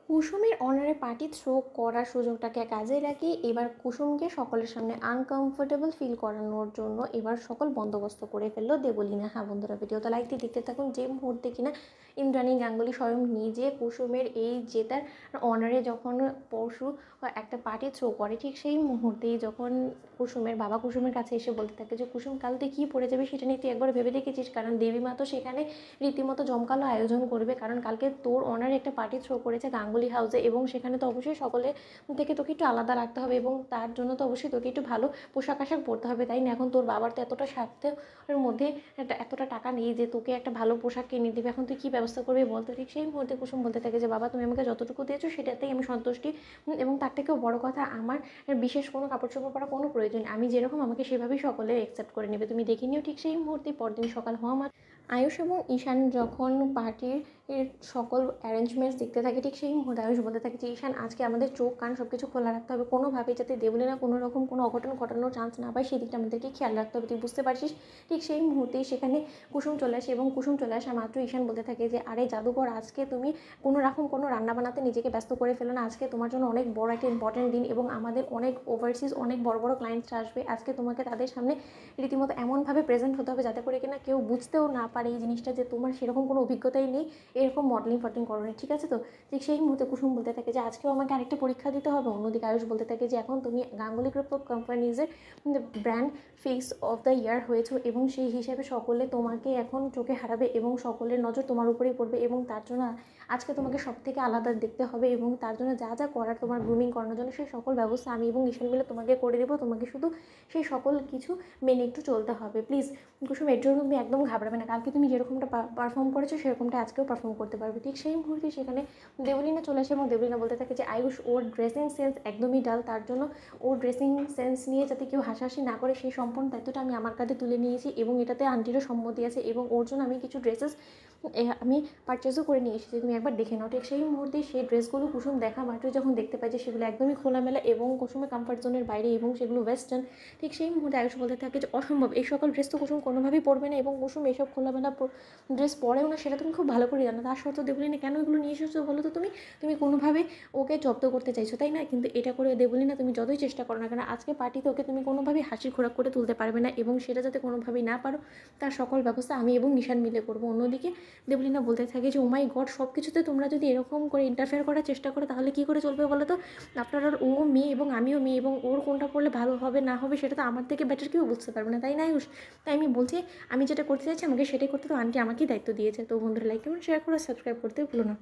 কুসুমের অনারে party throw করার সুযোগটাকে কাজে লাগিয়ে এবার কুসুমকে সকলের সামনে আনকমফোর্টেবল ফিল করানোর জন্য এবার সকল বন্দোবস্ত করে ফেললো দেবলীনা। হ্যাঁ বন্ধুরা, ভিডিওটা লাইক দিয়ে দেখতে থাকুন। যে মুহূর্তে কিনা ইন্দ্রাণী গাঙ্গুলি স্বয়ং নিজে কুসুমের এই জেতার অনারে যখন পরশু একটা পার্টি থ্রো করে, ঠিক সেই মুহূর্তেই যখন কুসুমের বাবা কুসুমের কাছে এসে বলতে থাকে যে কুসুম, কাল তুই কী পড়ে যাবে সেটা নিয়ে তুই একবার ভেবে দেখেছিস? কারণ দেবী মা তো সেখানে রীতিমতো জমকালো আয়োজন করবে, কারণ কালকে তোর অনারে একটা পার্টি থ্রো করেছে গাঙ্গুলি হাউসে, এবং সেখানে তো অবশ্যই সকলে থেকে তোকে একটু আলাদা রাখতে হবে, এবং তার জন্য তো অবশ্যই তোকে একটু ভালো পোশাক আশাক পরতে হবে, তাই না? এখন তোর বাবার তো এতটা স্বার্থের মধ্যে এতটা টাকা নেই যে তোকে একটা ভালো পোশাক কিনে দেবে। এখন তুই কী ব্যবস্থা করবি বলতো? ঠিক সেই মুহূর্তে কুসুম বলতে থাকে যে বাবা, তুমি আমাকে যতটুকু দিয়েছো সেটাতেই আমি সন্তুষ্টি, এবং তার থেকেও বড় কথা, আমার বিশেষ কোনো কাপড় চোপড় পরা কোনো প্রয়োজন নেই, আমি যেরকম আমাকে সেভাবেই সকলে অ্যাকসেপ্ট করে নেবে, তুমি দেখে নিও। ঠিক সেই মুহূর্তে পরদিন সকাল হওয়া মাত্র আয়ুষ এবং ঈশান যখন পার্টির সকল অ্যারেঞ্জমেন্টস দেখতে থাকে, ঠিক সেই মুহূর্তে আয়ুষ বলতে থাকে যে ঈশান, আজকে আমাদের চোখ কান সব কিছু খোলা রাখতে হবে, কোনোভাবেই যাতে দেবলীনা কোনো রকম কোনো অঘটন ঘটানোর চান্স না পায় সেদিকটা আমাদেরকে খেয়াল রাখতে হবে, তুই বুঝতে পারছিস? ঠিক সেই মুহূর্তেই সেখানে কুসুম চলে আসে, এবং কুসুম চলে আসা মাত্র ঈশান বলতে থাকে যে আরে জাদুকর, আজকে তুমি কোনো রকম কোনো রান্না বানাতে নিজেকে ব্যস্ত করে ফেলো না, আজকে তোমার জন্য অনেক বড় একটা ইম্পর্টেন্ট দিন, এবং আমাদের অনেক ওভারসিজ অনেক বড় বড় ক্লায়েন্টসরা আসবে, আজকে তোমাকে তাদের সামনে রীতিমতো এমনভাবে প্রেজেন্ট হতে হবে যাতে করে কিনা কেউ বুঝতেও না পারে এই জিনিসটা যে তোমার সেরকম কোনো অভিজ্ঞতাই নেই এরকম মডেলিং ফডেলিং করোনি, ঠিক আছে তো? ঠিক সেই মুহূর্তে কুসুম বলতে থাকে যে আজকেও আমাকে আরেকটা পরীক্ষা দিতে হবে। অন্যদিকে আয়ুষ বলতে থাকে যে এখন তুমি গাঙ্গুলি গ্রুপ অফ কোম্পানিজের brand face of the year হয়েছো, এবং সেই হিসাবে সকলে তোমাকে এখন চোখে হারাবে এবং সকলের নজর তোমার উপরেই পড়বে, এবং তার জন্য আজকে তোমাকে সব থেকে আলাদা দেখতে হবে, এবং তার জন্য যা যা করার তোমার গ্রুমিং করানোর জন্য সেই সকল ব্যবস্থা আমি এবং ঈশান মিলে তোমাকে করে দেবো, তোমাকে শুধু সেই সকল কিছু মেনে একটু চলতে হবে। প্লিজ কুসুম, এর জন্য তুমি একদম ঘাবড়াবে না, কালকে তুমি যেরকমটা পারফর্ম করেছো সেরকমটা আজকেও পারফর্ম করতে পারবে। ঠিক সেই মুহূর্তে সেখানে দেবলীনা চলে আসে, এবং দেবলীনা বলতে থাকে যে আয়ুষ, ওর ড্রেসিং সেন্স একদমই ডাল, তার জন্য ওর ড্রেসিং সেন্স নিয়ে যাতে কেউ হাসাহাসি না করে সেই সম্পূর্ণ দায়িত্বটা আমি আমার কাঁধে তুলে নিয়েছি, এবং এটাতে আন্টিরও সম্মতি আছে, এবং ওর জন্য আমি কিছু ড্রেসেস আমি পারচেজও করে নিয়ে এসেছি, তুমি একবার দেখে নাও। ঠিক সেই মুহূর্তে সেই ড্রেসগুলো কুসুম দেখা মাত্রই যখন দেখতে পাই যে সেগুলো একদমই খোলামেলা এবং কুসুমের কমফর্ট জোনের বাইরে, এবং সেগুলো ওয়েস্টার্ন, ঠিক সেই মুহূর্তে আয়ুষ বলতে থাকে যে অসম্ভব, এই সকল ড্রেস তো কুসুম কোনোভাবেই পরবে না, এবং কুসুম এইসব খোলামেলা ড্রেস পরেও না, সেটা তুমি খুব ভালো করে জানো, তার সত্ত্বেও দেবলীনা কেন এগুলো নিয়ে এসেছো বলো তো? তুমি কোনোভাবে ওকে জব্দ করতে চাইছো, তাই না? কিন্তু এটা করে দেবলীনা, তুমি যতই চেষ্টা করো না কেন, আজকে পার্টিতে ওকে তুমি কোনোভাবেই হাসির খোরাক করে তুলতে পারবে না, এবং সেটা যাতে কোনোভাবেই না পারো তার সকল ব্যবস্থা আমি এবং ঈশান মিলে করবো। অন্যদিকে দেবলীনা বলতে থাকে যে ও মাই গড, সব কিছুতে তোমরা যদি এরকম করে ইন্টারফেয়ার করার চেষ্টা করো তাহলে কী করে চলবে বলো তো? আপনার আর ও মেয়ে এবং আমিও মেয়ে, এবং ওর কোনটা করলে ভালো হবে না হবে সেটা তো আমার থেকে বেটার কেউ বুঝতে পারবে না, তাই না আয়ুষ? তাই আমি বলছি, আমি যেটা করতে চাইছি আমাকে সেটাই করতে, তো আন্টি আমাকেই দায়িত্ব দিয়েছে। তো বন্ধুরা, লাইক এবং শেয়ার করে সাবস্ক্রাইব করতে ভুলো না।